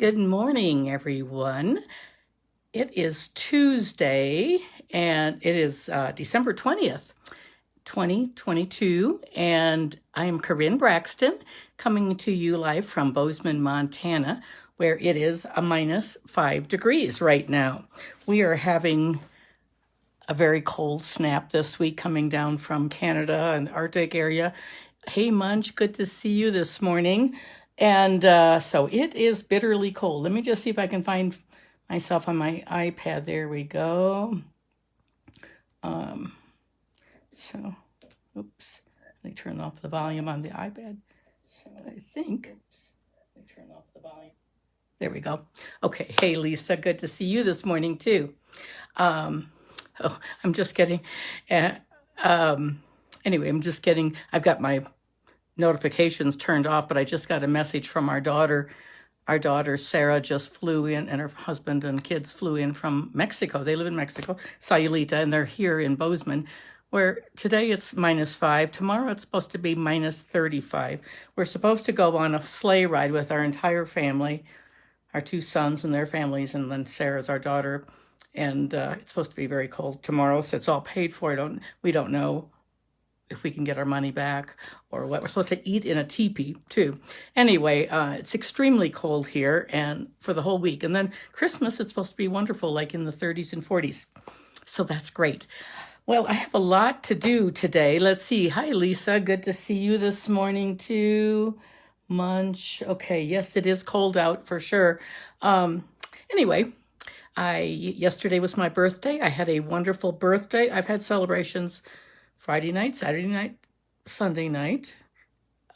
Good morning, everyone. It is Tuesday, and it is December 20th, 2022, and I am Corinne Braxton, coming to you live from Bozeman, Montana, where it is a -5 degrees right now. We are having a very cold snap this week coming down from Canada and the Arctic area. Hey, Munch, good to see you this morning. And so it is bitterly cold. Let me just see if I can find myself on my iPad. There we go. Oops, let me turn off the volume on the iPad. So I think, let me turn off the volume. There we go. Okay, hey, Lisa, good to see you this morning too. I'm just getting, anyway, I've got my notifications turned off, but I just got a message from our daughter. Our daughter, Sarah, just flew in, and her husband and kids flew in from Mexico. They live in Mexico, Sayulita, and they're here in Bozeman, where today it's -5. Tomorrow it's supposed to be -35. We're supposed to go on a sleigh ride with our entire family, our two sons and their families, and then Sarah's our daughter. And it's supposed to be very cold tomorrow, so it's all paid for. We don't know if we can get our money back or what. We're supposed to eat in a teepee too. Anyway, it's extremely cold here and for the whole week. And then Christmas, it's supposed to be wonderful, like in the 30s and 40s. So that's great. Well, I have a lot to do today. Let's see. Hi, Lisa. Good to see you this morning too. Munch. Okay, yes, it is cold out for sure. Anyway, yesterday was my birthday. I had a wonderful birthday. I've had celebrations Friday night, Saturday night, Sunday night.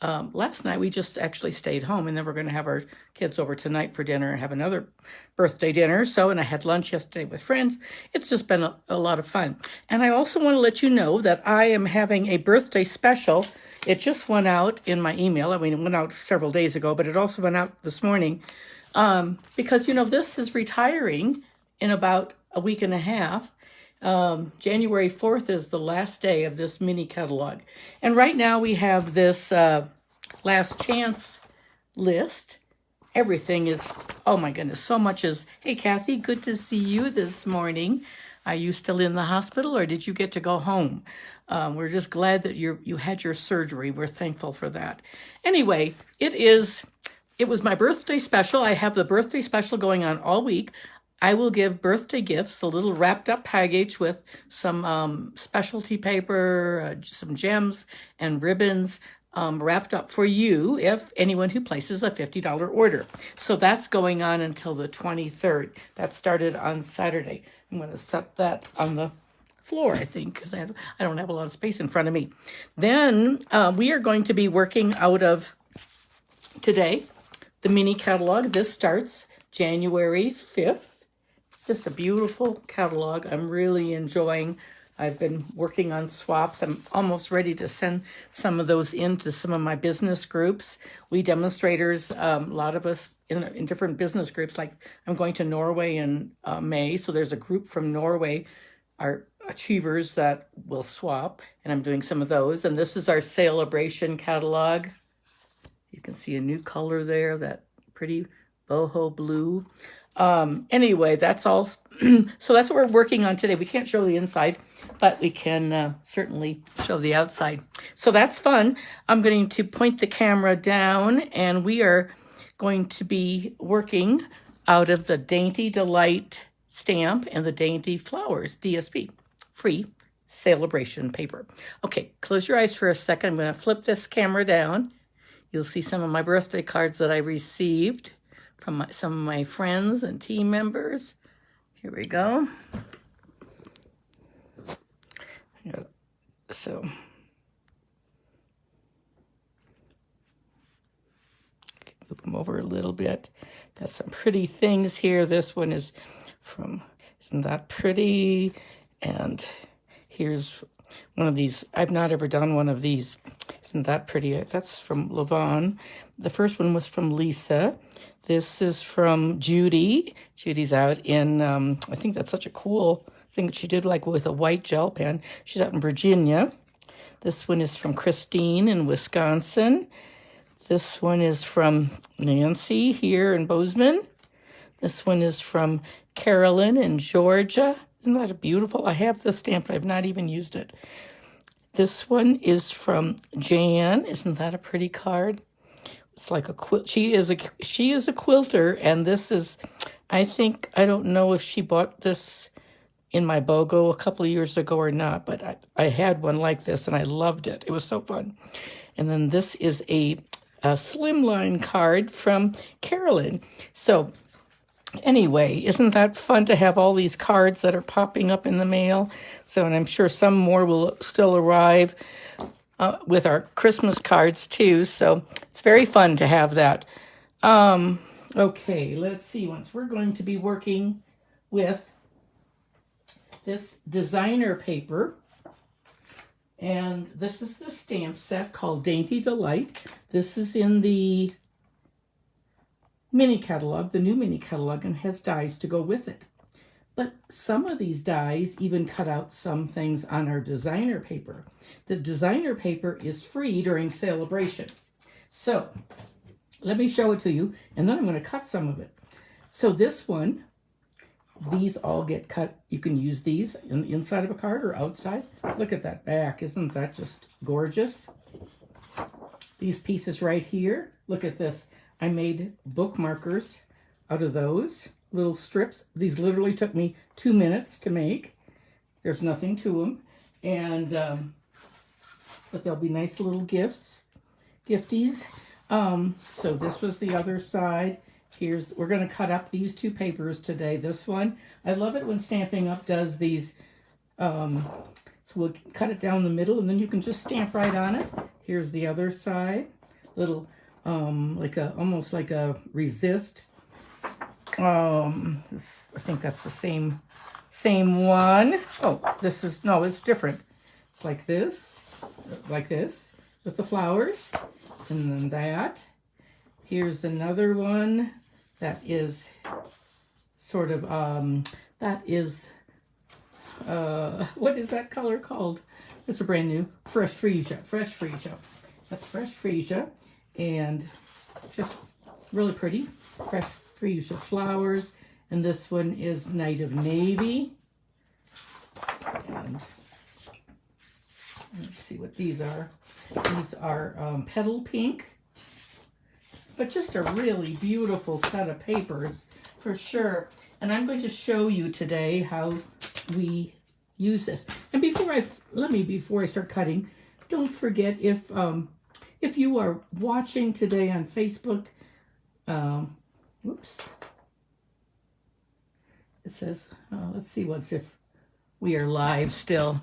Last night we just actually stayed home, and then we're going to have our kids over tonight for dinner and have another birthday dinner. And I had lunch yesterday with friends. It's just been a lot of fun. And I also want to let you know that I am having a birthday special. It just went out in my email. I mean, it went out several days ago, but it also went out this morning. Because, this is retiring in about a week and a half. January 4th is the last day of this mini catalog. And right now we have this last chance list. Everything is, oh my goodness, so much is, hey, Kathy, good to see you this morning. Are you still in the hospital or did you get to go home? We're just glad that you had your surgery. We're thankful for that. Anyway, it was my birthday special. I have the birthday special going on all week. I will give birthday gifts, a little wrapped up package with some specialty paper, some gems and ribbons wrapped up for you if anyone who places a $50 order. So that's going on until the 23rd. That started on Saturday. I'm going to set that on the floor, I think, because I don't have a lot of space in front of me. Then we are going to be working out of today, the mini catalog. This starts January 5th. Just a beautiful catalog. I'm really enjoying. I've been working on swaps. I'm almost ready to send some of those into some of my business groups. We demonstrators, a lot of us in different business groups, like I'm going to Norway in May. So there's a group from Norway, our achievers that will swap, and I'm doing some of those. And this is our celebration catalog. You can see a new color there, that pretty boho blue. Anyway, that's all. So that's what we're working on today. We can't show the inside, but we can certainly show the outside. So that's fun. I'm going to point the camera down, and we are going to be working out of the Dainty Delight stamp and the Dainty Flowers DSP, free celebration paper. Okay, close your eyes for a second. I'm going to flip this camera down. You'll see some of my birthday cards that I received from some of my friends and team members. Here we go. So, move them over a little bit. Got some pretty things here. This one is from, isn't that pretty? And here's one of these. I've not ever done one of these. Isn't that pretty? That's from Levon. The first one was from Lisa. This is from Judy. Judy's out in, I think that's such a cool thing that she did, like with a white gel pen. She's out in Virginia. This one is from Christine in Wisconsin. This one is from Nancy here in Bozeman. This one is from Carolyn in Georgia. Isn't that beautiful? I have this stamp, but I've not even used it. This one is from Jan. Isn't that a pretty card? It's like a quilt. She is a quilter, and this is, I don't know if she bought this in my BOGO a couple of years ago or not, but I had one like this and I loved it. It was so fun. And then this is a slimline card from Carolyn. So anyway, isn't that fun to have all these cards that are popping up in the mail? So, and I'm sure some more will still arrive with our Christmas cards too. So it's very fun to have that. Okay, let's see. Once we're going to be working with this designer paper, and this is the stamp set called Dainty Delight. This is in the mini catalog, the new mini catalog, and has dies to go with it. But some of these dies even cut out some things on our designer paper. The designer paper is free during celebration. So let me show it to you, and then I'm going to cut some of it. So this one, these all get cut. You can use these in the inside of a card or outside. Look at that back. Isn't that just gorgeous? These pieces right here. Look at this. I made bookmarkers out of those little strips. These literally took me 2 minutes to make. There's nothing to them. And, but they'll be nice little gifties. So this was the other side. We're going to cut up these two papers today. This one, I love it when Stampin' Up! Does these. So we'll cut it down the middle, and then you can just stamp right on it. Here's the other side, little almost like a resist. I think that's the same one. Oh, it's different. It's like this with the flowers, and then that. Here's another one that is sort of, what is that color called? It's a brand new, Fresh Freesia. That's Fresh Freesia, and just really pretty. Fresh Freesia flowers, and this one is Night of Navy. And let's see what these are. These are Petal Pink. But just a really beautiful set of papers for sure. And I'm going to show you today how we use this. And before I start cutting, don't forget if you are watching today on Facebook, whoops. It says, let's see if we are live still.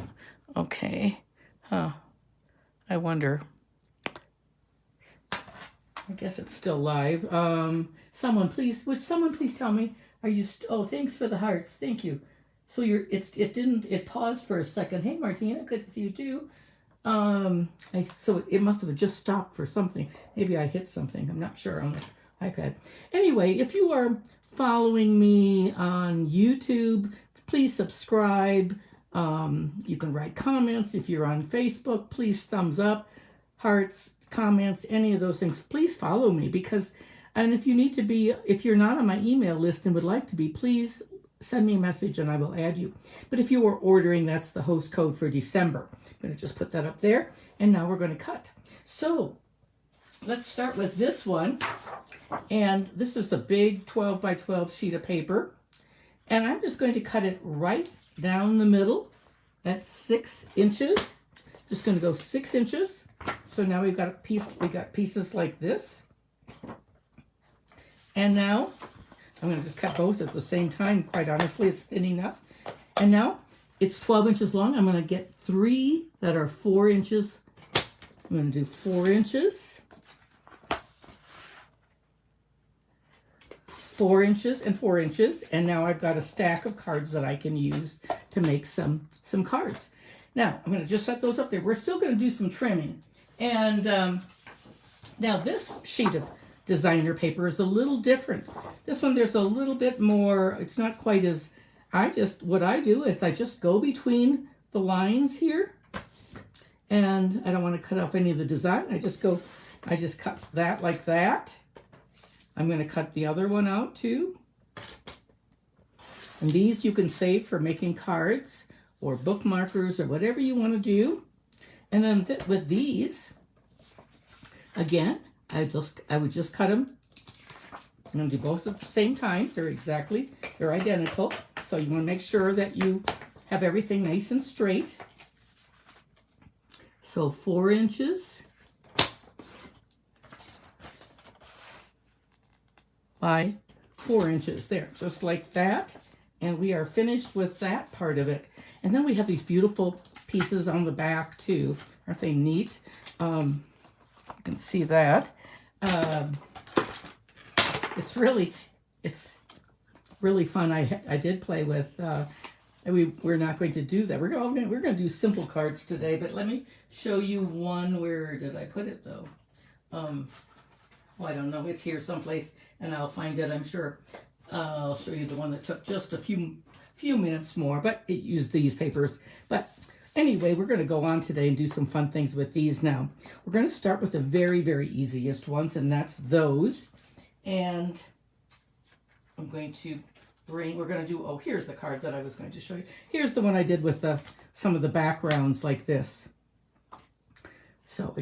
Okay. I wonder. I guess it's still live. Would someone please tell me, are you, oh, thanks for the hearts. Thank you. So it paused for a second. Hey, Martina, good to see you too. So it must have just stopped for something. Maybe I hit something. I'm not sure on the iPad. Anyway, if you are following me on YouTube, please subscribe. You can write comments. If you're on Facebook, please thumbs up, hearts, comments, any of those things. Please follow me and if you're not on my email list and would like to be, please send me a message and I will add you. But if you are ordering, that's the host code for December. I'm going to just put that up there. And now we're going to cut. So let's start with this one. And this is a big 12 by 12 sheet of paper. And I'm just going to cut it right down the middle. That's 6 inches. Just going to go 6 inches. So now we got pieces like this. And now I'm going to just cut both at the same time. Quite honestly, it's thin enough. And now it's 12 inches long. I'm going to get 3 that are 4 inches. I'm going to do 4 inches. 4 inches and 4 inches. And now I've got a stack of cards that I can use to make some cards. Now, I'm going to just set those up there. We're still going to do some trimming. And now this sheet of designer paper is a little different. This one, there's a little bit more, it's not quite as, what I do is I just go between the lines here. And I don't want to cut off any of the design. I just cut that like that. I'm going to cut the other one out too. And these you can save for making cards or bookmarkers or whatever you want to do. And then with these, again, I would just cut them. I'm going to do both at the same time. They're identical. So you want to make sure that you have everything nice and straight. So 4 inches by 4 inches there, just like that. And we are finished with that part of it. And then we have these beautiful pieces on the back too. Aren't they neat? You can see that. It's really fun. I did play with, we're not going to do that. We're going to do simple cards today, but let me show you one. Where did I put it though? Well, I don't know. It's here someplace and I'll find it, I'm sure. I'll show you the one that took just a few minutes more, but it used these papers. But anyway, we're going to go on today and do some fun things with these now. We're going to start with the very, very easiest ones, and that's those. And I'm going to oh, here's the card that I was going to show you. Here's the one I did with some of the backgrounds like this. So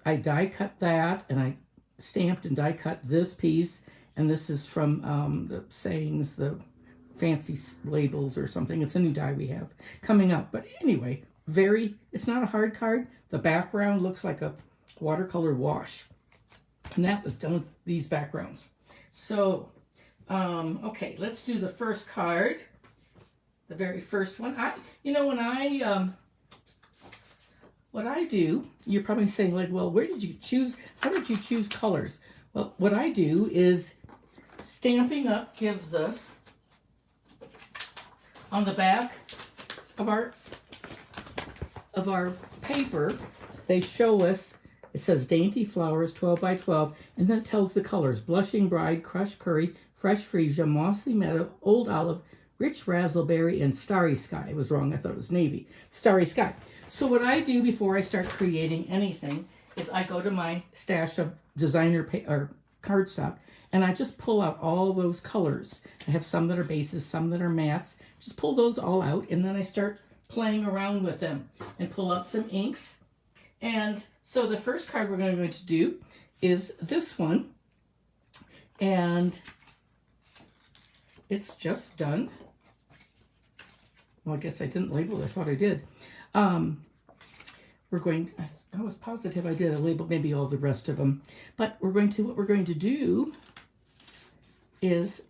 I die cut that, and I stamped and die cut this piece. And this is from the sayings, the fancy labels or something. It's a new die we have coming up. But anyway, it's not a hard card. The background looks like a watercolor wash. And that was done with these backgrounds. So, okay, let's do the first card. The very first one. What I do, you're probably saying like, well, how did you choose colors? Well, what I do is Stampin' Up! Gives us, on the back of our paper, they show us, it says Dainty Flowers 12 by 12, and then it tells the colors: Blushing Bride, Crushed Curry, Fresh Freesia, Mossy Meadow, Old Olive, Rich Razzleberry, and Starry Sky. I was wrong, I thought it was navy. Starry Sky. So what I do before I start creating anything is I go to my stash of designer cardstock, and I just pull out all those colors. I have some that are bases, some that are mattes. Just pull those all out, and then I start playing around with them and pull out some inks. And so the first card we're going to do is this one. And it's just done. Well, I guess I didn't label it. I thought I did. I was positive I did. I labeled maybe all the rest of them. But what we're going to do is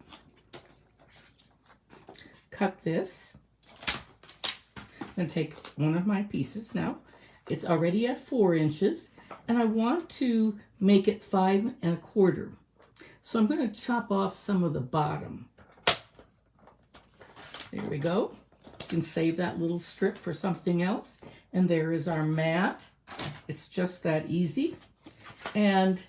cut this. I'm going to take one of my pieces now. It's already at 4 inches, and I want to make it 5 1/4. So I'm going to chop off some of the bottom. There we go. You can save that little strip for something else. And there is our mat. It's just that easy. And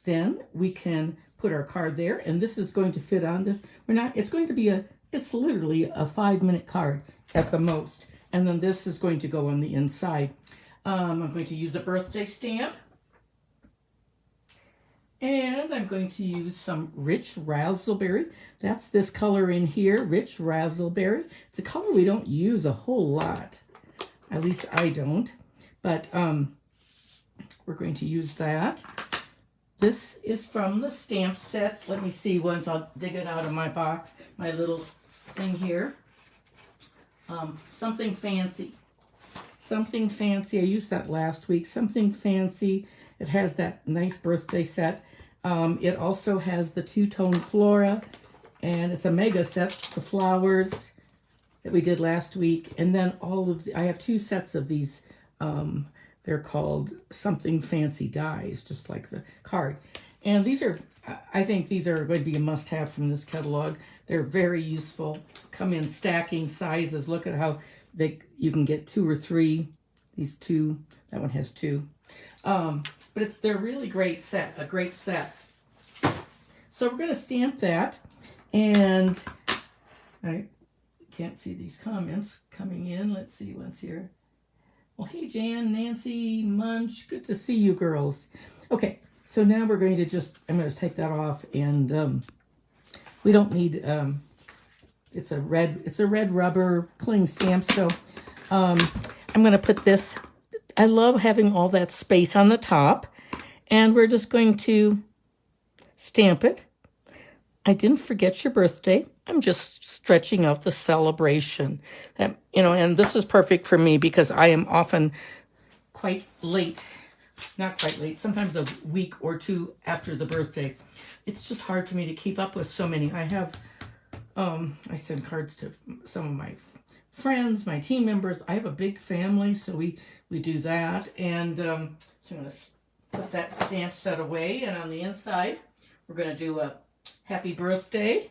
then we can put our card there, and this is going to fit on this. It's literally a 5-minute card at the most. And then this is going to go on the inside. I'm going to use a birthday stamp. And I'm going to use some Rich Razzleberry. That's this color in here, Rich Razzleberry. It's a color we don't use a whole lot. At least I don't. But we're going to use that. This is from the stamp set. Let me see once. I'll dig it out of my box, my little thing here. Something Fancy. Something Fancy. I used that last week. Something Fancy. It has that nice birthday set. It also has the two-tone flora, and it's a mega set, the flowers that we did last week. And then I have 2 sets of these. They're called Something Fancy dies, just like the card. And I think these are going to be a must-have from this catalog. They're very useful. Come in stacking sizes. Look at how you can get 2 or 3. These 2. That one has 2. But they're really a great set. So we're going to stamp that. And I can't see these comments coming in. Let's see what's here. Well, hey, Jan, Nancy, Munch. Good to see you girls. Okay, so now we're going to I'm going to take that off. And we don't need It's a red rubber cling stamp. So I'm going to put this. I love having all that space on the top. And we're just going to stamp it. I didn't forget your birthday. I'm just stretching out the celebration. That, and this is perfect for me because I am often quite late. Not quite late, sometimes a week or two after the birthday. It's just hard for me to keep up with so many. I have, I send cards to some of my friends, my team members. I have a big family, so we do that. And so I'm going to put that stamp set away. And on the inside, we're going to do a happy birthday.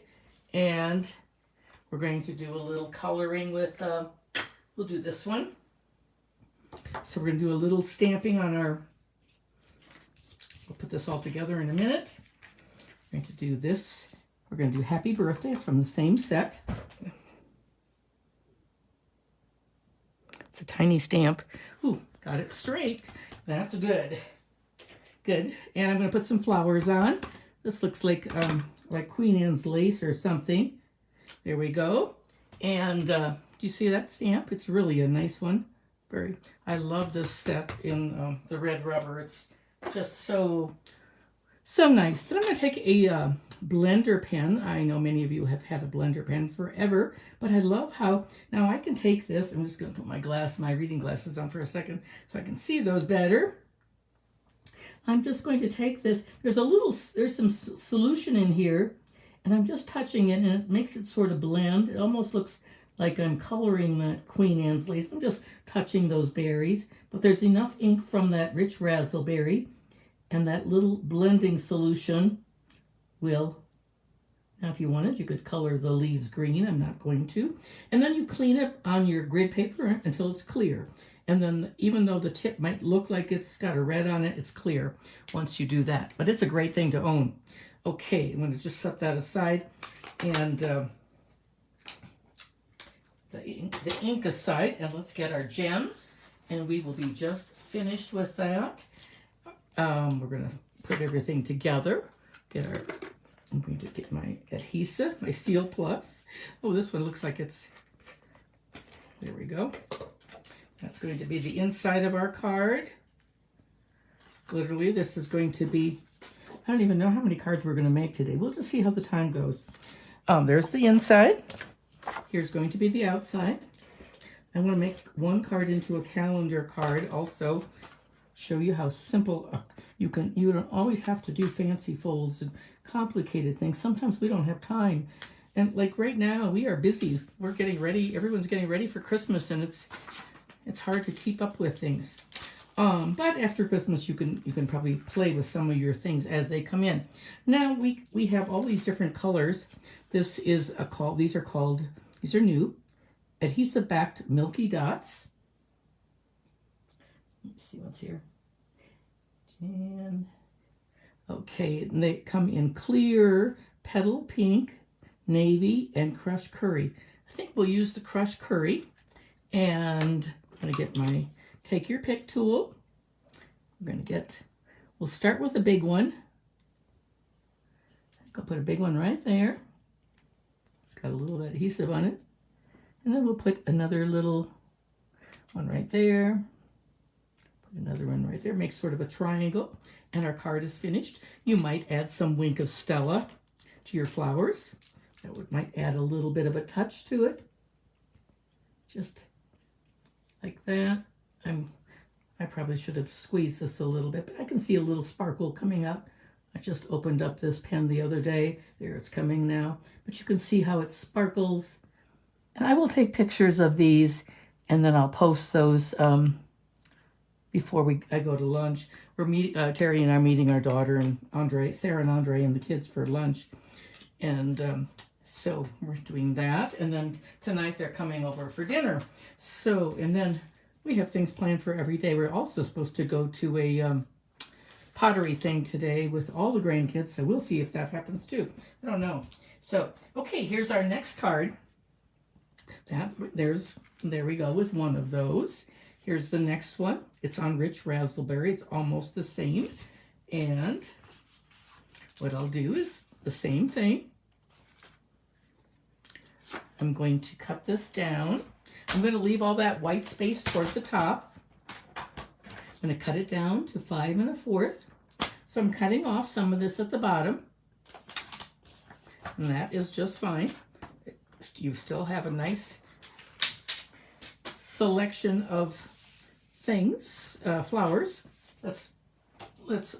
And we're going to do a little coloring with, we'll do this one. So we're going to do a little stamping on our, we'll put this all together in a minute. We're going to do this. We're going to do happy birthday from the same set. It's a tiny stamp. Ooh, got it straight. That's good. Good. And I'm going to put some flowers on. This looks like Queen Anne's lace or something. There we go. And do you see that stamp? It's really a nice one. I love this set in the red rubber. It's just so nice. Then I'm going to take a blender pen. I know many of you have had a blender pen forever, but I love how now I can take this. I'm just going to put my reading glasses on for a second so I can see those better. I'm just going to take this. There's some solution in here, and I'm just touching it, and it makes it sort of blend. It almost looks like I'm coloring that Queen Anne's lace. I'm just touching those berries, but there's enough ink from that rich razzleberry, and that little blending solution will, now if you wanted, you could color the leaves green. I'm not going to. And then you clean it on your grid paper until it's clear. And then even though the tip might look like it's got a red on it, it's clear once you do that. But it's a great thing to own. Okay, I'm going to just set that aside. And the ink aside, and let's get our gems. And we will be just finished with that. We're going to put everything together. I'm going to get my adhesive, my Seal Plus. Oh, this one looks like it's, there we go. That's going to be the inside of our card. Literally, this is going to be, I don't even know how many cards we're going to make today. We'll just see how the time goes. There's the inside. Here's going to be the outside. I'm going to make one card into a calendar card. Also, show you how simple you don't always have to do fancy folds and complicated things. Sometimes we don't have time. And like right now, we are busy. We're getting ready. Everyone's getting ready for Christmas, and it's hard to keep up with things. But after Christmas, you can probably play with some of your things as they come in. Now we have all these different colors. These are new adhesive backed milky dots. Let me see what's here. And okay, and they come in clear, petal pink, navy, and crushed curry. I think we'll use the crushed curry. And I'm going to take your pick tool. We'll start with a big one. I'll put a big one right there. It's got a little adhesive on it. And then we'll put another little one right there. Put another one right there. Make sort of a triangle. And our card is finished. You might add some Wink of Stella to your flowers. That might add a little bit of a touch to it. Just like that. I probably should have squeezed this a little bit, but I can see a little sparkle coming up. I just opened up this pen the other day. There, it's coming now. But you can see how it sparkles. And I will take pictures of these, and then I'll post those before I go to lunch. Terry and I are meeting our daughter and Sarah and Andre and the kids for lunch. And so we're doing that. And then tonight they're coming over for dinner. So, and then we have things planned for every day. We're also supposed to go to a pottery thing today with all the grandkids. So we'll see if that happens too. I don't know. So, okay, here's our next card. There we go with one of those. Here's the next one. It's on rich razzleberry. It's almost the same. And what I'll do is the same thing. I'm going to cut this down. I'm going to leave all that white space toward the top. I'm going to cut it down to 5 1/4. So I'm cutting off some of this at the bottom. And that is just fine. You still have a nice selection of things, flowers. Let's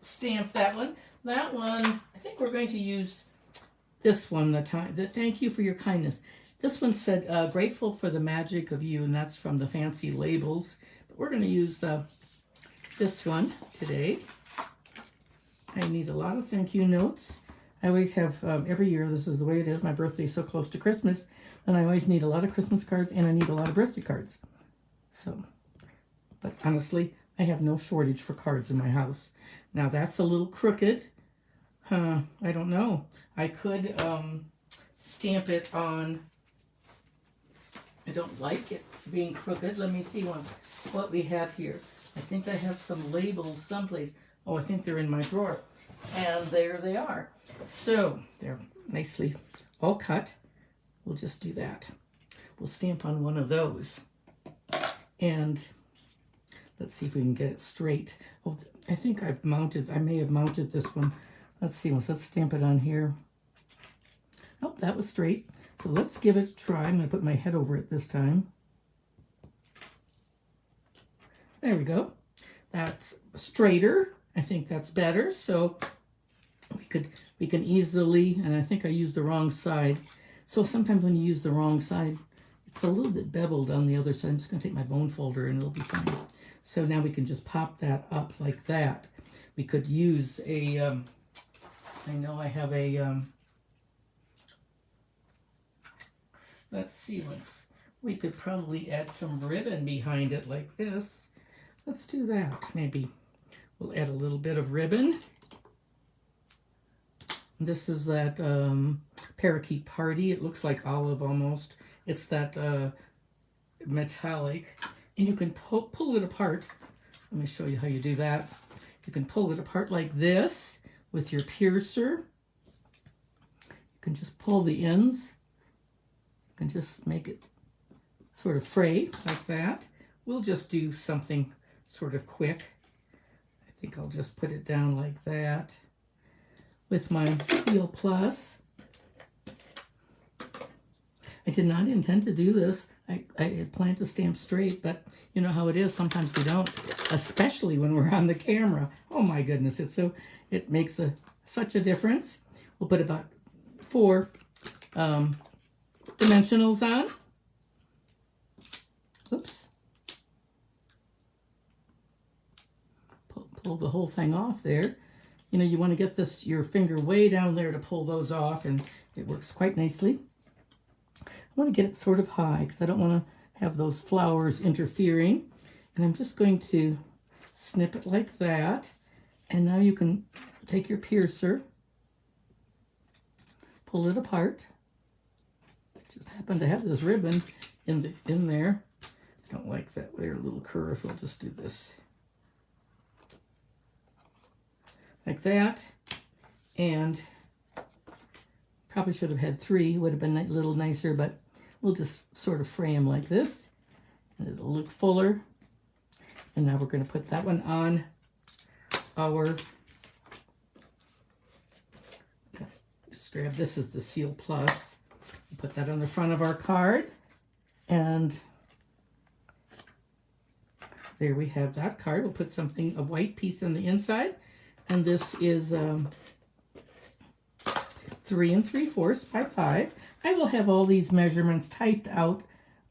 stamp that one. That one, I think we're going to use this one, the thank you for your kindness. This one said, grateful for the magic of you, and that's from the fancy labels. But we're going to use this one today. I need a lot of thank you notes. I always have, every year, this is the way it is. My birthday's so close to Christmas, and I always need a lot of Christmas cards, and I need a lot of birthday cards. So, but honestly, I have no shortage for cards in my house. Now, that's a little crooked. I don't know. I could stamp it on. I don't like it being crooked. Let me see what we have here. I think I have some labels someplace. Oh, I think they're in my drawer. And there they are. So they're nicely all cut. We'll just do that. We'll stamp on one of those. And let's see if we can get it straight. Oh, I think I may have mounted this one. Let's see, let's stamp it on here. Oh, that was straight. So let's give it a try. I'm going to put my head over it this time. There we go. That's straighter. I think that's better. So we can easily, and I think I used the wrong side. So sometimes when you use the wrong side, it's a little bit beveled on the other side. I'm just going to take my bone folder and it'll be fine. So now we can just pop that up like that. We could use a, I know I have a, let's see, we could probably add some ribbon behind it like this. Let's do that. Maybe we'll add a little bit of ribbon. This is that parakeet party. It looks like olive almost. It's that metallic. And you can pull it apart. Let me show you how you do that. You can pull it apart like this with your piercer. You can just pull the ends. You can just make it sort of fray like that. We'll just do something sort of quick. I think I'll just put it down like that with my Seal Plus. I did not intend to do this. I had planned to stamp straight, but you know how it is. Sometimes we don't, especially when we're on the camera. Oh my goodness, it makes such a difference. We'll put about 4 dimensionals on. Oops. Pull the whole thing off there. You know, you want to get your finger way down there to pull those off, and it works quite nicely. I want to get it sort of high because I don't want to have those flowers interfering. And I'm just going to snip it like that. And now you can take your piercer, pull it apart. I just happen to have this ribbon in there. I don't like that there little curve. We'll just do this like that. And probably should have had 3. Would have been a little nicer, but we'll just sort of fray them like this. And it'll look fuller. And now we're going to put that one on our, just grab, this is the Seal Plus. Put that on the front of our card. And there we have that card. We'll put a white piece on the inside. And this is 3 3/4 by 5. I will have all these measurements typed out.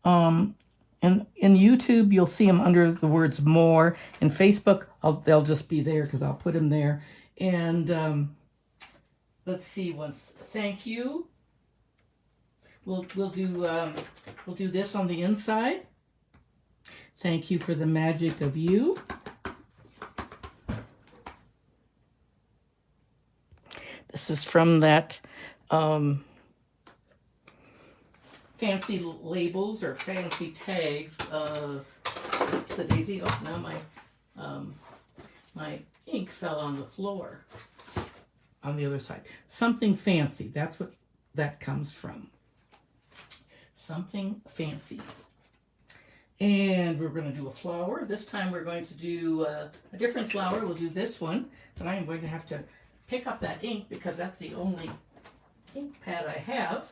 And in YouTube, you'll see them under the words more. In Facebook, they'll just be there because I'll put them there. And let's see. Thank you. We'll do this on the inside. Thank you for the magic of you. This is from that fancy labels or fancy tags. It's a daisy. Oh, now my ink fell on the floor on the other side. Something fancy. That's what that comes from. something fancy. And we're going to do a flower. This time we're going to do a different flower. We'll do this one, but I am going to have to pick up that ink because that's the only ink pad I have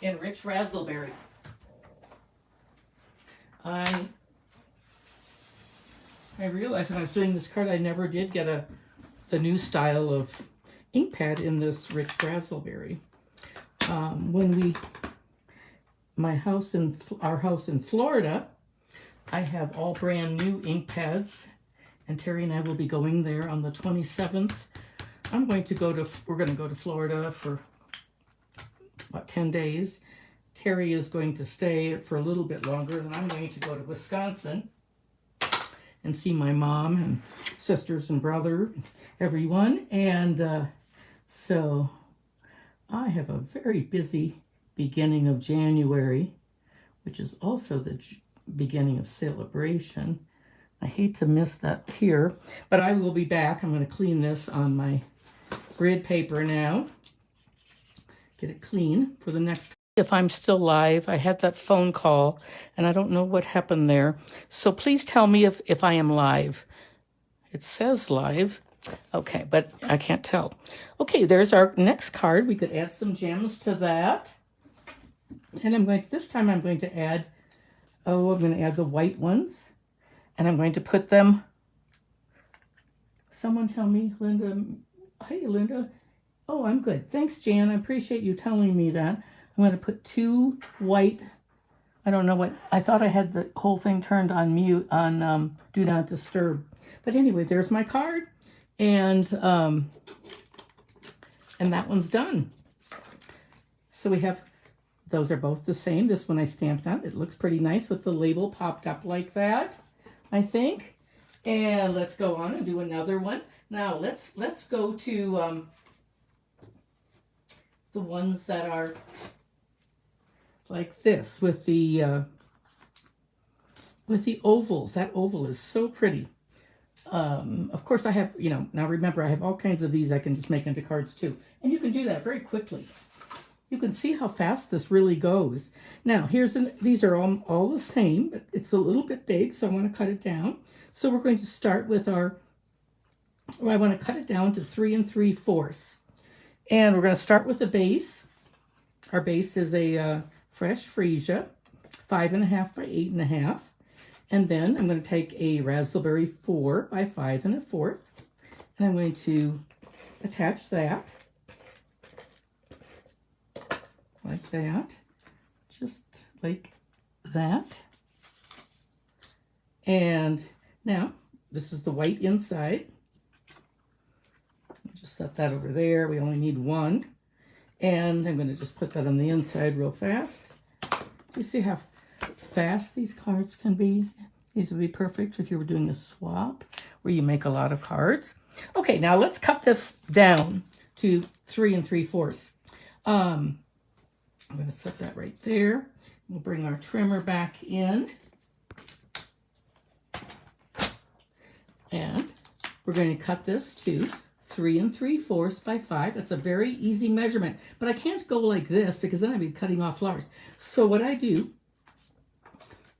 in Rich Razzleberry. I realized when I was doing this card I never did get the new style of ink pad in this Rich Razzleberry. Our house in Florida, I have all brand new ink pads, and Terry and I will be going there on the 27th. we're going to go to Florida for about 10 days. Terry is going to stay for a little bit longer, and I'm going to go to Wisconsin and see my mom and sisters and brother, everyone. And so I have a very busy beginning of January, which is also the beginning of celebration. I hate to miss that here, but I will be back. I'm going to clean this on my grid paper now. Get it clean for the next. If I'm still live, I had that phone call and I don't know what happened there. So please tell me if I am live. It says live. Okay, but I can't tell. Okay, there's our next card. We could add some gems to that. And this time I'm going to add, I'm going to add the white ones. And I'm going to put them, someone tell me, Linda, hey Linda. Oh, I'm good. Thanks, Jan. I appreciate you telling me that. I'm going to put two white, I don't know what, I thought I had the whole thing turned on mute, on Do Not Disturb. But anyway, there's my card. And that one's done. So we have, those are both the same. This one I stamped on. It looks pretty nice with the label popped up like that, I think. And let's go on and do another one. Now let's go to the ones that are like this with the ovals. That oval is so pretty. Of course I have, now remember I have all kinds of these I can just make into cards too. And you can do that very quickly. You can see how fast this really goes. Now, these are all the same, but it's a little bit big, so I want to cut it down. So we're going to start with I want to cut it down to 3 3/4. And we're going to start with the base. Our base is a fresh freesia, 5.5 by 8.5. And then I'm going to take a Razzleberry 4 by 5 1/4. And I'm going to attach that. Like that, just like that. And now this is the white inside. Just set that over there. We only need one. And I'm going to just put that on the inside real fast. You see how fast these cards can be? These would be perfect if you were doing a swap where you make a lot of cards. Okay, now let's cut this down to 3 3/4. I'm going to set that right there. We'll bring our trimmer back in. And we're going to cut this to 3 3/4 by 5. That's a very easy measurement. But I can't go like this because then I'd be cutting off flowers. So what I do,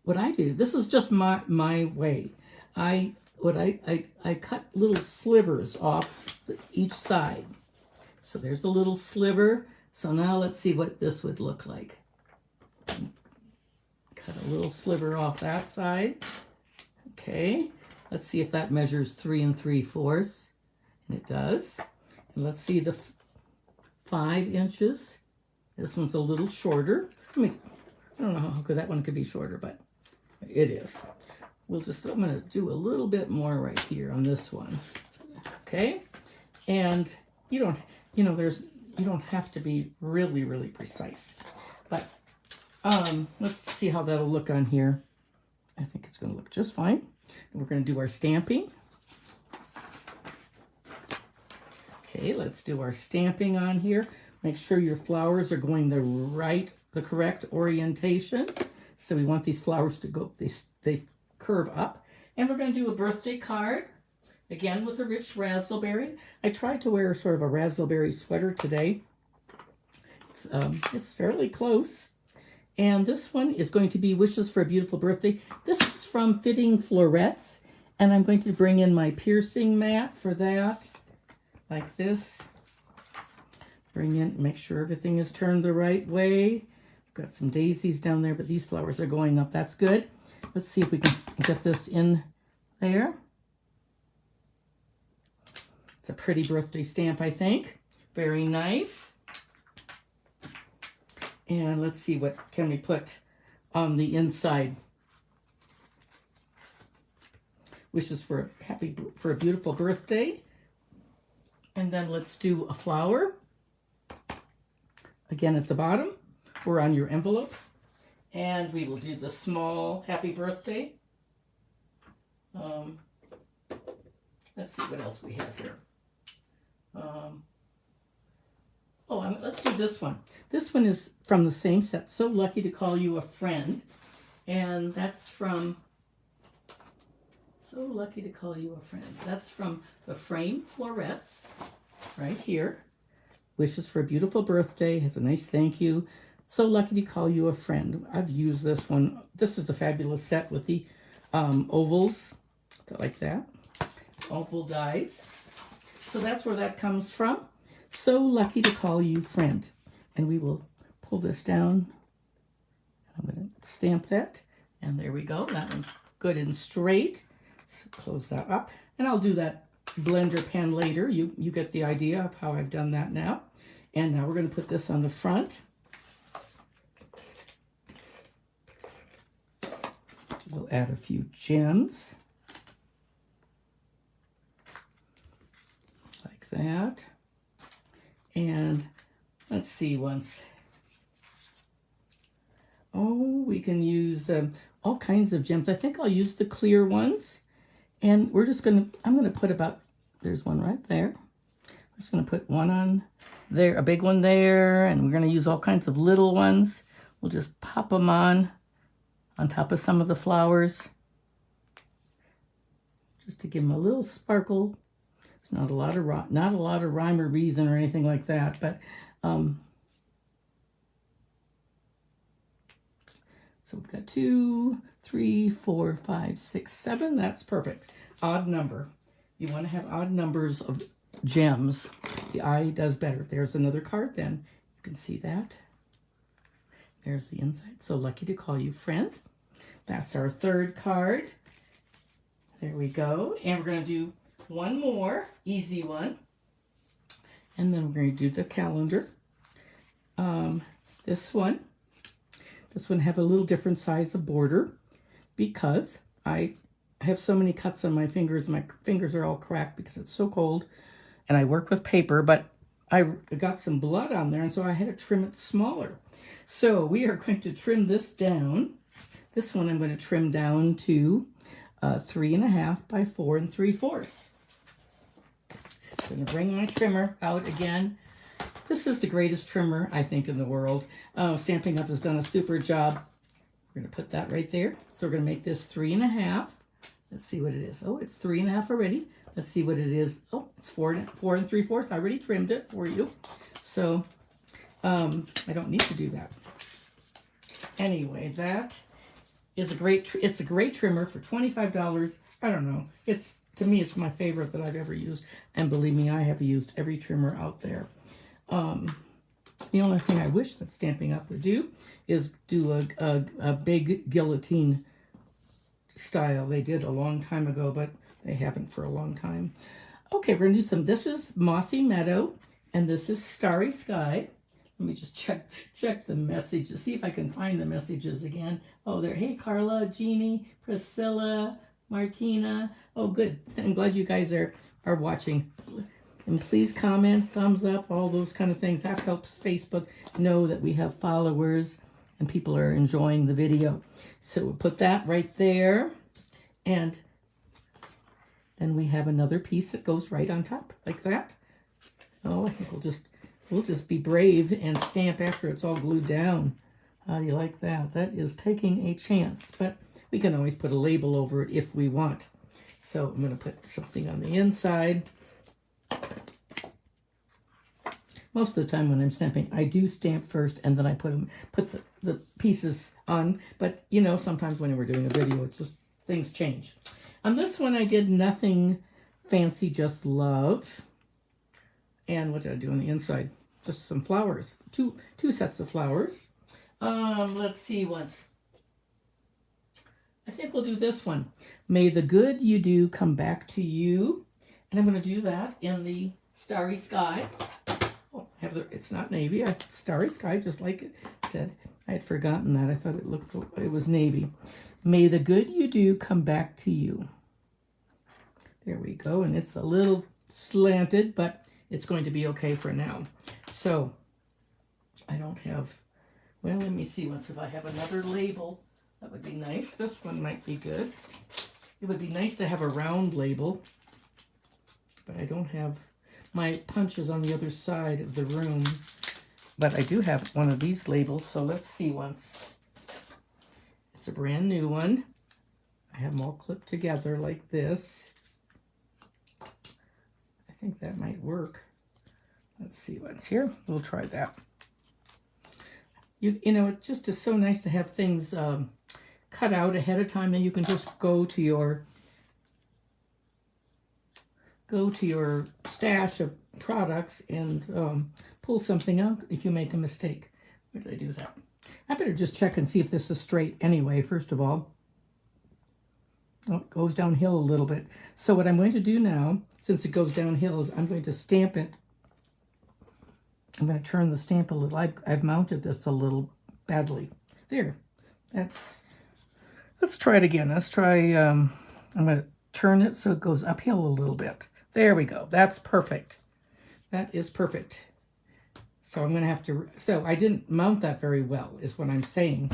this is just my way. I cut little slivers off each side. So there's a little sliver. So now let's see what this would look like. Cut a little sliver off that side. Okay, let's see if that measures 3 3/4. And it does. And let's see the 5 inches. This one's a little shorter. I don't know how good that one could be shorter, but it is. I'm going to do a little bit more right here on this one. Okay, and you don't have to be really, really precise. But let's see how that'll look on here. I think it's going to look just fine. And we're going to do our stamping. Okay, let's do our stamping on here. Make sure your flowers are going the correct orientation. So we want these flowers to go, they curve up. And we're going to do a birthday card. Again, with a Rich Razzleberry. I tried to wear sort of a Razzleberry sweater today. It's fairly close. And this one is going to be Wishes for a Beautiful Birthday. This is from Fitting Florets. And I'm going to bring in my piercing mat for that, like this. Bring in, make sure everything is turned the right way. Got some daisies down there, but these flowers are going up. That's good. Let's see if we can get this in there. It's a pretty birthday stamp, I think. Very nice. And let's see, what can we put on the inside? Wishes for a beautiful birthday. And then let's do a flower. Again at the bottom, or on your envelope. And we will do the small happy birthday. Let's see what else we have here. Let's do this one. This one is from the same set, So Lucky to Call You a Friend. And that's from So Lucky to Call You a Friend. That's from the Frame Florets, right here. Wishes for a beautiful birthday. Has a nice thank you. So lucky to call you a friend. I've used this one. This is a fabulous set with the ovals, like that. Oval dies. So that's where that comes from. So lucky to call you friend. And we will pull this down. I'm going to stamp that. And there we go. That one's good and straight. So close that up. And I'll do that blender pen later. You get the idea of how I've done that now. And now we're going to put this on the front. We'll add a few gems. Like that. And let's see once. Oh, we can use all kinds of gems. I think I'll use the clear ones. And we're just going to, I'm going to put about, there's one right there. I'm just going to put one on there, a big one there, and we're going to use all kinds of little ones. We'll just pop them on top of some of the flowers, just to give them a little sparkle. It's not a lot of rhyme or reason or anything like that, but so we've got 2, 3, 4, 5, 6, 7. That's perfect. Odd number. You want to have odd numbers of gems. The eye does better. There's another card then. You can see that. There's the inside. So lucky to call you friend. That's our third card. There we go. And we're going to do one more easy one. And then we're going to do the calendar. This one have a little different size of border because I have so many cuts on my fingers. My fingers are all cracked because it's so cold. And I work with paper, but I got some blood on there, and so I had to trim it smaller. So we are going to trim this down. This one I'm going to trim down to 3.5 by 4 3/4. I'm going to bring my trimmer out again. This is the greatest trimmer, I think, in the world. Stampin' Up! Has done a super job. We're going to put that right there. So we're going to make this 3.5. Let's see what it is. Oh, it's 3.5 already. Let's see what it is. Oh, it's 4 3/4. I already trimmed it for you. So I don't need to do that. Anyway, that is a great trimmer for $25. I don't know. To me, it's my favorite that I've ever used. And believe me, I have used every trimmer out there. The only thing I wish that Stampin' Up! Would do is do a big guillotine style. They did a long time ago, but they haven't for a long time. Okay, we're going to do some. This is Mossy Meadow, and this is Starry Sky. Let me just check the messages, see if I can find the messages again. Oh, there. Hey, Carla, Jeannie, Priscilla, Martina. Oh, good. I'm glad you guys are watching. And please comment, thumbs up, all those kind of things. That helps Facebook know that we have followers and people are enjoying the video. So we'll put that right there. And then we have another piece that goes right on top, like that. Oh, I think we'll just be brave and stamp after it's all glued down. How do you like that? That is taking a chance, but we can always put a label over it if we want. So I'm going to put something on the inside. most of the time when I'm stamping, I do stamp first and then I put the pieces on. But, you know, sometimes when we're doing a video, it's just things change. On this one, I did nothing fancy, just love. And what did I do on the inside? Just some flowers, two sets of flowers. Let's see once. I think we'll do this one. May the good you do come back to you. And I'm going to do that in the starry sky. Oh, it's not navy, it's starry sky, just like it said. I had forgotten that. I thought it was navy. May the good you do come back to you. There we go. And it's a little slanted, but it's going to be okay for now. So I don't have, well, let me see once if I have another label. That would be nice. This one might be good. It would be nice to have a round label, but I don't have, my punch is on the other side of the room, but I do have one of these labels, so let's see once. It's a brand new one. I have them all clipped together like this. I think that might work. Let's see what's here. We'll try that. You know, it just is so nice to have things cut out ahead of time, and you can just go to your stash of products and pull something out if you make a mistake. Where did I do that? I better just check and see if this is straight anyway, first of all. Oh, it goes downhill a little bit. So what I'm going to do now, since it goes downhill, is I'm going to stamp it. I'm going to turn the stamp a little. I've mounted this a little badly. There. Let's try it again. Let's try, I'm going to turn it so it goes uphill a little bit. There we go. That's perfect. That is perfect. So I'm going to have to, so I didn't mount that very well, is what I'm saying.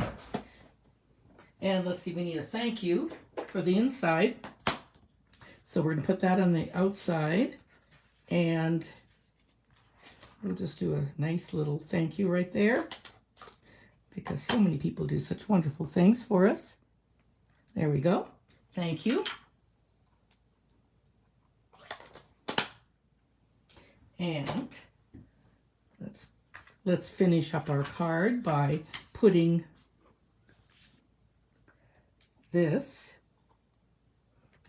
And let's see, we need a thank you for the inside. So we're going to put that on the outside. And we'll just do a nice little thank you right there, because so many people do such wonderful things for us. There we go. Thank you. And let's finish up our card by putting this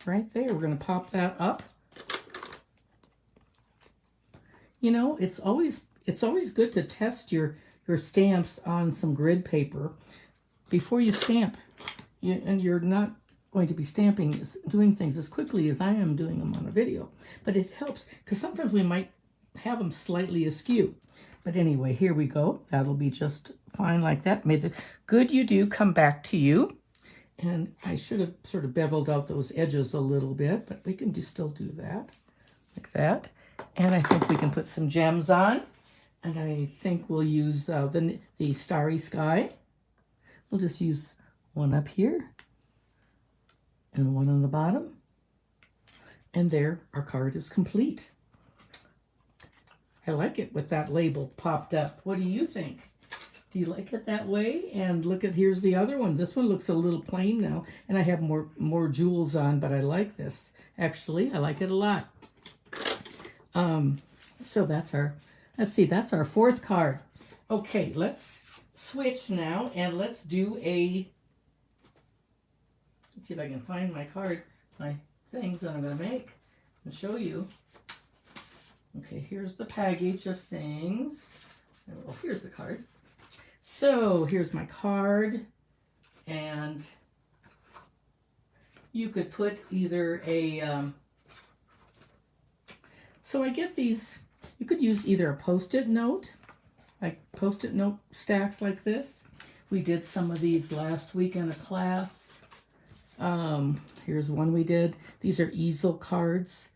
right there. We're going to pop that up. You know, it's always good to test your stamps on some grid paper before you stamp. And you're not going to be doing things as quickly as I am doing them on a video. But it helps, because sometimes we might have them slightly askew. But anyway, here we go. That'll be just fine like that. May the good you do come back to you. And I should have sort of beveled out those edges a little bit, but we can still do that, like that. And I think we can put some gems on. And I think we'll use the starry sky. We'll just use one up here and one on the bottom. And there, our card is complete. I like it with that label popped up. What do you think? Do you like it that way? And look at, here's the other one. This one looks a little plain now, and I have more jewels on, but I like this. Actually, I like it a lot. So that's our, let's see, that's our fourth card. Okay, let's switch now, and let's do let's see if I can find my card, my things that I'm going to make and show you. Okay, here's the package of things. Oh, here's the card. So here's my card, and you could put either so I get these, you could use either a Post-it note, like Post-it note stacks like this. We did some of these last week in a class. Here's one we did. These are easel cards,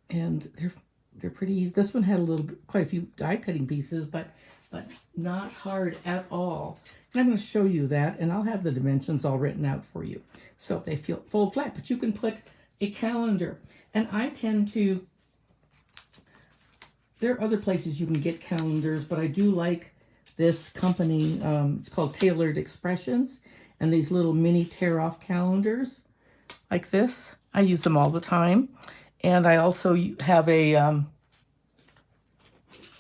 and they're pretty easy. This one had quite a few die cutting pieces, but not hard at all. And I'm going to show you that, and I'll have the dimensions all written out for you. So if they fold flat, but you can put a calendar. And I tend to, there are other places you can get calendars, but I do like this company. It's called Tailored Expressions, and these little mini tear-off calendars like this. I use them all the time. And I also have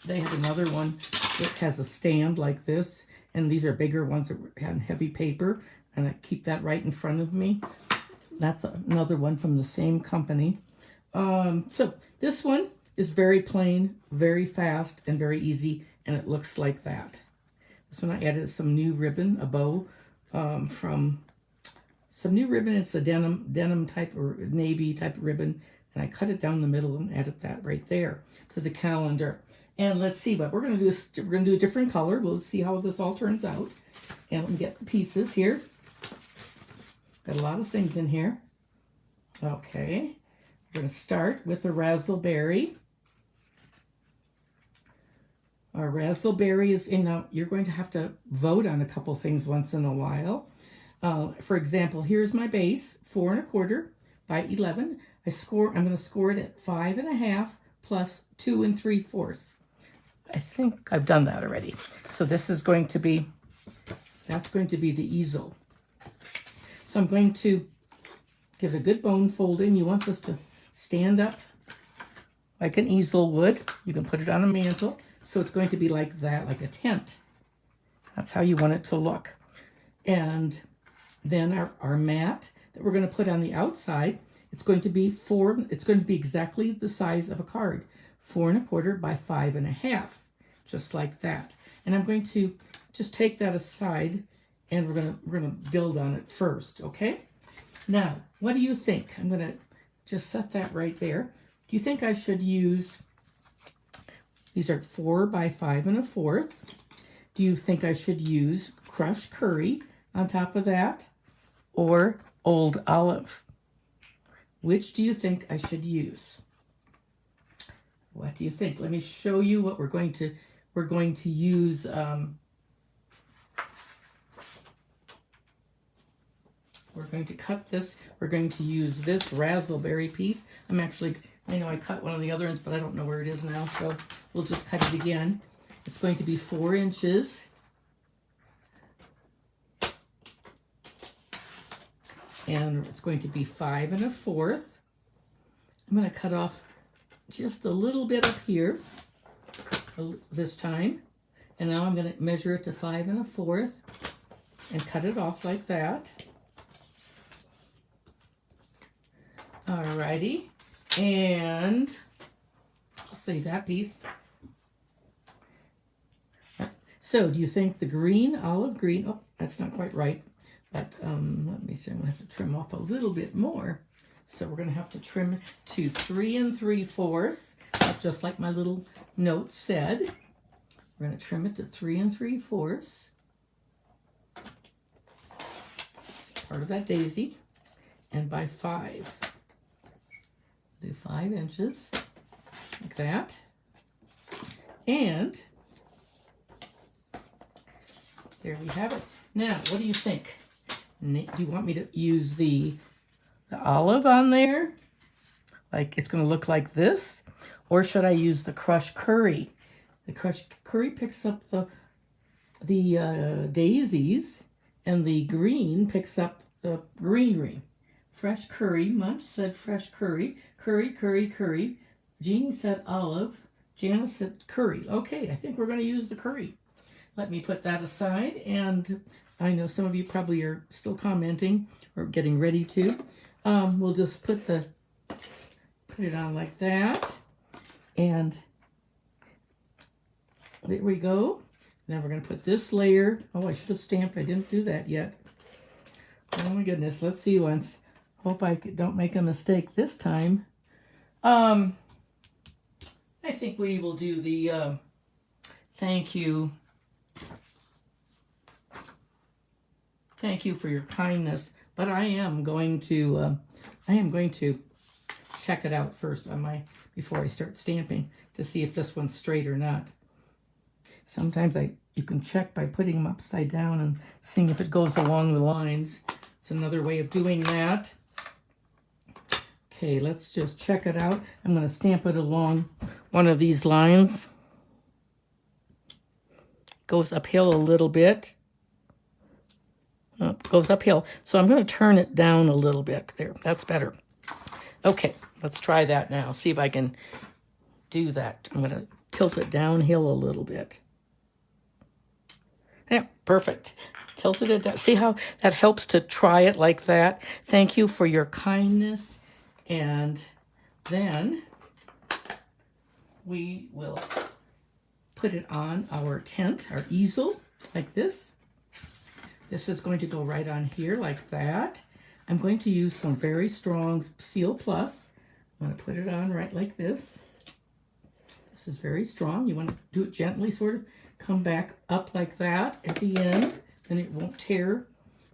they have another one that has a stand like this, and these are bigger ones that have heavy paper, and I keep that right in front of me. That's another one from the same company. So this one is very plain, very fast, and very easy, and it looks like that. This one I added some new ribbon, a bow from some new ribbon. It's a denim type or navy type ribbon, and I cut it down the middle and added that right there to the calendar. And let's see what we're going to do. We're going to do a different color. We'll see how this all turns out. And let me get the pieces here. Got a lot of things in here. Okay, we're going to start with the Razzleberry. Our Razzleberry is in. Now you're going to have to vote on a couple things once in a while. For example, here's my base, 4 1/4 by 11. I'm going to score it at 5 1/2 plus 2 3/4. I think I've done that already. So this is going to be, that's going to be the easel. So I'm going to give it a good bone folding. You want this to stand up like an easel would. You can put it on a mantle. So it's going to be like that, like a tent. That's how you want it to look. And then our mat that we're going to put on the outside, it's going to be exactly the size of a card. 4 1/4 by 5 1/2, just like that. And I'm going to just take that aside, and we're gonna build on it first, okay? Now, what do you think? I'm gonna just set that right there. Do you think I should use, these are 4 by 5 1/4. Do you think I should use crushed curry on top of that, or old olive? Which do you think I should use? What do you think? Let me show you what we're going to use. We're going to cut this. We're going to use this Razzleberry piece. I know I cut one of the other ones, but I don't know where it is now, so we'll just cut it again. It's going to be 4 inches. And it's going to be 5 1/4. I'm going to cut off just a little bit up here this time. And now I'm going to measure it to 5 1/4 and cut it off like that. Alrighty. And I'll save that piece. So do you think the green, olive green, oh, that's not quite right. But let me see, I'm going to have to trim off a little bit more. So we're going to have to trim to 3 3/4, just like my little note said. We're going to trim it to 3 3/4. It's part of that daisy. And by 5. Do 5 inches, like that. And there we have it. Now, what do you think? Do you want me to use the olive on there? Like it's going to look like this? Or should I use the crushed curry? The crushed curry picks up the daisies, and the green picks up the greenery. Fresh curry. Munch said fresh curry. Curry, curry, curry. Jean said olive. Janice said curry. Okay, I think we're going to use the curry. Let me put that aside, and I know some of you probably are still commenting or getting ready to. We'll just put it on like that, and there we go. Now we're going to put this layer. Oh, I should have stamped. I didn't do that yet. Oh my goodness. Let's see once. Hope I don't make a mistake this time. I think we will do the thank you. Thank you for your kindness. But I am going to check it out first on before I start stamping to see if this one's straight or not. Sometimes you can check by putting them upside down and seeing if it goes along the lines. It's another way of doing that. Okay, let's just check it out. I'm going to stamp it along one of these lines. Goes uphill a little bit. Goes uphill. So I'm going to turn it down a little bit. There, that's better. Okay, let's try that now. See if I can do that. I'm going to tilt it downhill a little bit. Yeah, perfect. Tilted it down. See how that helps to try it like that? Thank you for your kindness. And then we will put it on our tent, our easel, like this. This is going to go right on here like that. I'm going to use some very strong Seal Plus. I'm going to put it on right like this. This is very strong. You want to do it gently, sort of come back up like that at the end, then it won't tear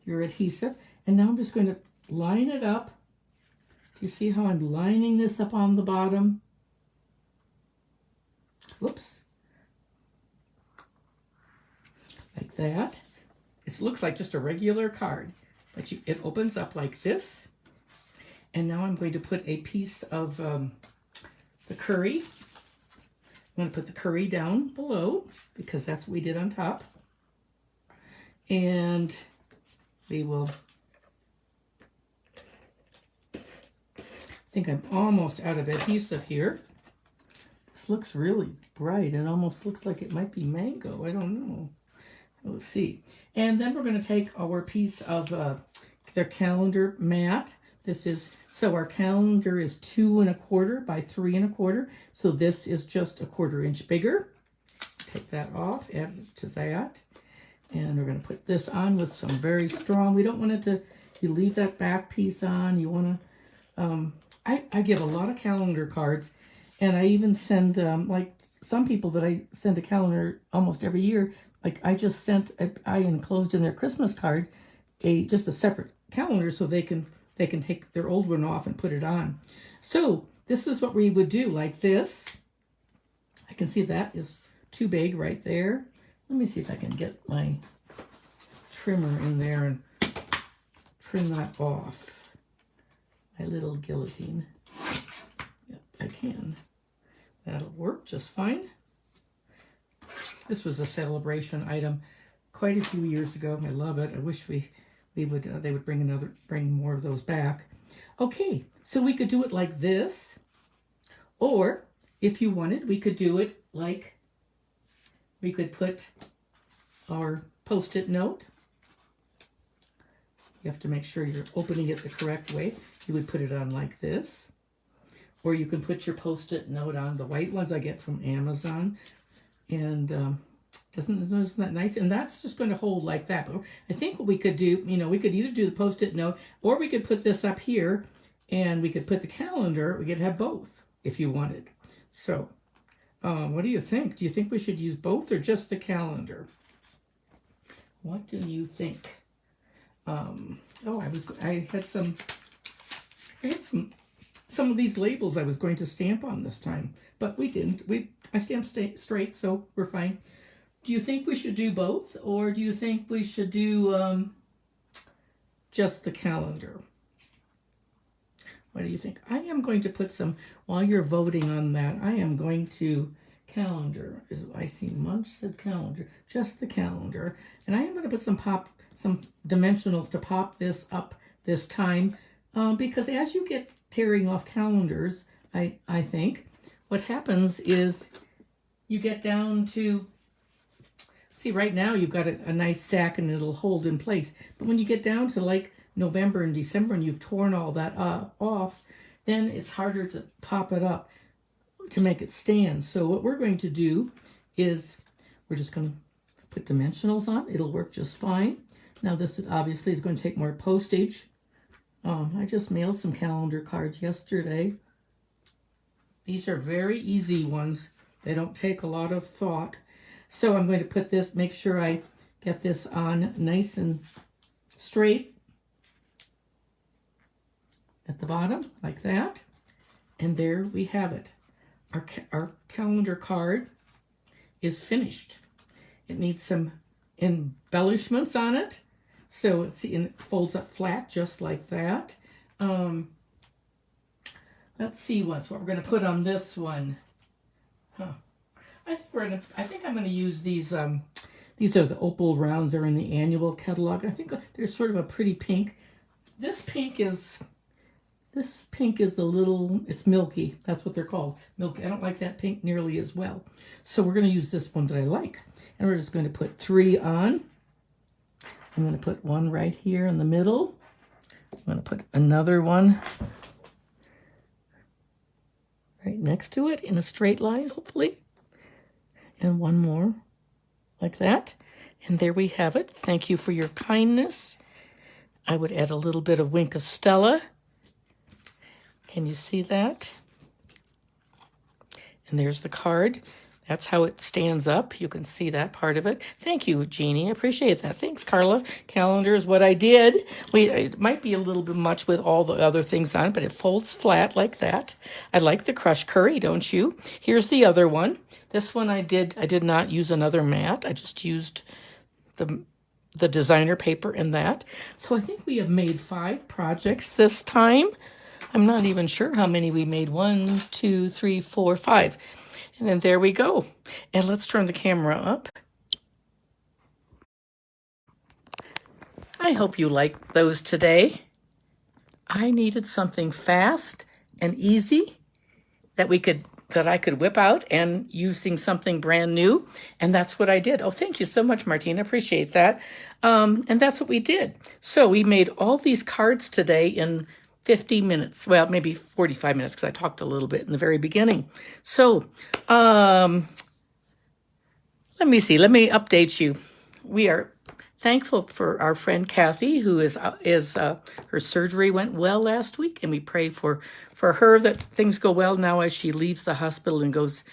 your adhesive. And now I'm just going to line it up. Do you see how I'm lining this up on the bottom? Whoops. Like that. It looks like just a regular card, but it opens up like this. And now I'm going to put a piece of the curry. I'm going to put the curry down below because that's what we did on top. And we will, I think I'm almost out of adhesive here. This looks really bright. It almost looks like it might be mango. I don't know. Let's see. And then we're going to take our piece of their calendar mat. This is, so our calendar is 2 1/4 by 3 1/4. So this is just a 1/4 inch bigger. Take that off, add it to that. And we're going to put this on with some very strong, we don't want it to, you leave that back piece on. You want to, I give a lot of calendar cards. And I even send, like some people that I send a calendar almost every year, like I just sent, I enclosed in their Christmas card just a separate calendar so they can take their old one off and put it on. So this is what we would do, like this. I can see that is too big right there. Let me see if I can get my trimmer in there and trim that off. My little guillotine. Yep, I can. That'll work just fine. This was a celebration item quite a few years ago. I love it. I wish they would bring more of those back. Okay, so we could do it like this, or if you wanted, we could do it like, we could put our Post-it note. You have to make sure you're opening it the correct way. You would put it on like this, or you can put your Post-it note on. The white ones I get from Amazon, and isn't that nice? And that's just going to hold like that. But I think what we could do, we could either do the Post-it note, or we could put this up here, and we could put the calendar. We could have both if you wanted. So, what do you think? Do you think we should use both or just the calendar? What do you think? I had some of these labels I was going to stamp on this time, but we didn't. I stamped straight, so we're fine. Do you think we should do both, or do you think we should do just the calendar? What do you think? I am going to put some, while you're voting on that, I am going to calendar. I see Munch said calendar, just the calendar. And I am going to put some dimensionals to pop this up this time, because as you get tearing off calendars, I think, what happens is you get down to, see, right now you've got a nice stack and it'll hold in place. But when you get down to like November and December and you've torn all that off, then it's harder to pop it up to make it stand. So what we're going to do is we're just going to put dimensionals on. It'll work just fine. Now this obviously is going to take more postage. I just mailed some calendar cards yesterday. These are very easy ones. They don't take a lot of thought. So I'm going to put this, make sure I get this on nice and straight at the bottom, like that. And there we have it. Our calendar card is finished. It needs some embellishments on it. So it folds up flat just like that. Let's see what we're going to put on this one. I think I'm going to use these. These are the opal rounds. They're in the annual catalog. I think they're sort of a pretty pink. This pink is This pink is a little, it's milky. That's what they're called, milky. I don't like that pink nearly as well. So we're going to use this one that I like. And we're just going to put 3 on. I'm going to put one right here in the middle. I'm going to put another one right next to it in a straight line, hopefully. And one more like that. And there we have it. Thank you for your kindness. I would add a little bit of Wink of Stella. Can you see that? And there's the card. That's how it stands up. You can see that part of it. Thank you, Jeannie. I appreciate that. Thanks, Carla. Calendar is what I did. It might be a little bit much with all the other things on, but it folds flat like that. I like the crushed curry, don't you? Here's the other one. This one I did not use another mat. I just used the designer paper in that. So I think we have made 5 projects this time. I'm not even sure how many we made. 1, 2, 3, 4, 5. And then there we go. And let's turn the camera up. I hope you liked those today. I needed something fast and easy that I could whip out and using something brand new. And that's what I did. Oh, thank you so much, Martina. Appreciate that. And that's what we did. So we made all these cards today in 50 minutes. Well, maybe 45 minutes because I talked a little bit in the very beginning. So let me see. Let me update you. We are thankful for our friend Kathy, who her surgery went well last week, and we pray for her that things go well now as she leaves the hospital and goes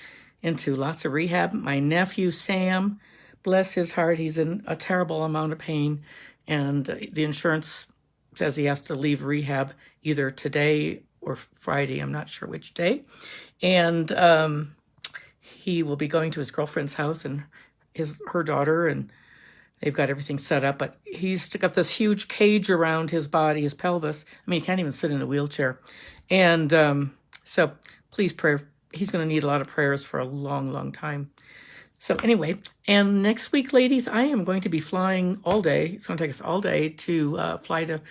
into lots of rehab. My nephew Sam, bless his heart, he's in a terrible amount of pain, and the insurance says he has to leave rehab either today or Friday. I'm not sure which day. And he will be going to his girlfriend's house and her daughter, and they've got everything set up. But he's got this huge cage around his body, his pelvis. I mean, he can't even sit in a wheelchair. And so please pray. He's going to need a lot of prayers for a long, long time. So anyway, and next week, ladies, I am going to be flying all day. It's going to take us all day to fly to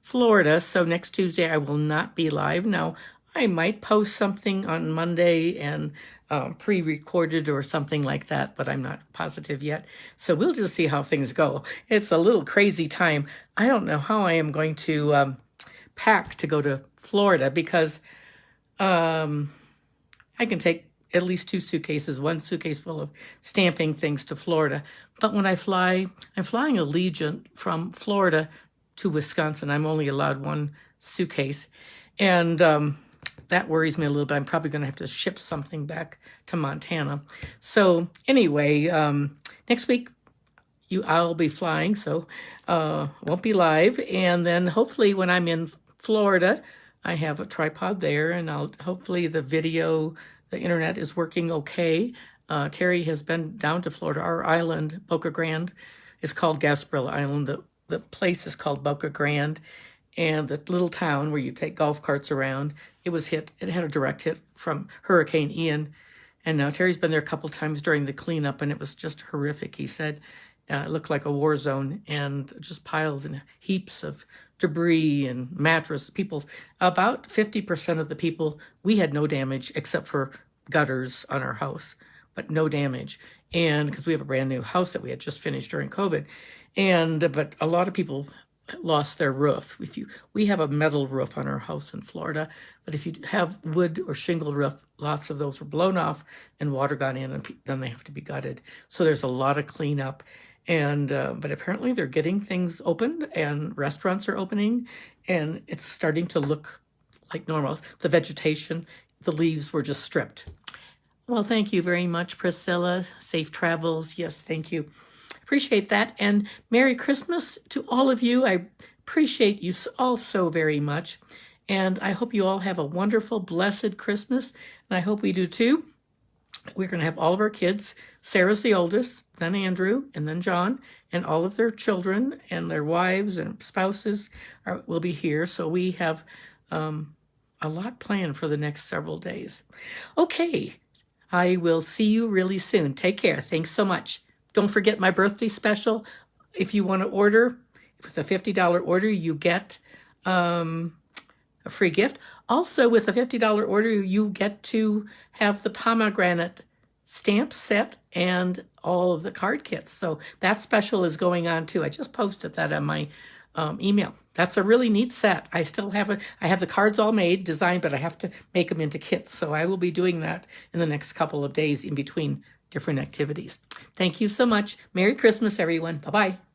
Florida. So next Tuesday, I will not be live. Now, I might post something on Monday and pre-recorded or something like that, but I'm not positive yet. So we'll just see how things go. It's a little crazy time. I don't know how I am going to pack to go to Florida because I can take at least 2 suitcases, 1 suitcase full of stamping things to Florida. But when I fly, I'm flying Allegiant from Florida to Wisconsin. I'm only allowed 1 suitcase. And that worries me a little bit. I'm probably going to have to ship something back to Montana. So anyway, next week I'll be flying, so won't be live. And then hopefully when I'm in Florida, I have a tripod there, and hopefully the internet is working okay. Terry has been down to Florida. Our island, Boca Grande, is called Gasparilla Island. The place is called Boca Grande, and the little town where you take golf carts around, it had a direct hit from Hurricane Ian. And now Terry's been there a couple times during the cleanup, and it was just horrific. He said it looked like a war zone, and just piles and heaps of debris and mattress. About 50% of the people, we had no damage except for gutters on our house, but no damage. And because we have a brand new house that we had just finished during COVID. But a lot of people lost their roof. We have a metal roof on our house in Florida, but if you have wood or shingle roof, lots of those were blown off and water got in, and then they have to be gutted. So there's a lot of cleanup. But apparently they're getting things opened, and restaurants are opening, and it's starting to look like normal. The vegetation, the leaves were just stripped. Well, thank you very much, Priscilla. Safe travels. Yes, thank you. Appreciate that. And Merry Christmas to all of you. I appreciate you all so very much. And I hope you all have a wonderful, blessed Christmas. And I hope we do too. We're going to have all of our kids. Sarah's the oldest, then Andrew, and then John, and all of their children and their wives and spouses will be here. So we have a lot planned for the next several days. Okay, I will see you really soon. Take care. Thanks so much. Don't forget my birthday special. If you want to order, with a $50 order, you get a free gift. Also, with a $50 order, you get to have the pomegranate stamp set and all of the card kits. So that special is going on too. I just posted that on my email. That's a really neat set. I still have I have the cards all made, designed, but I have to make them into kits. So I will be doing that in the next couple of days in between different activities. Thank you so much. Merry Christmas, everyone. Bye-bye.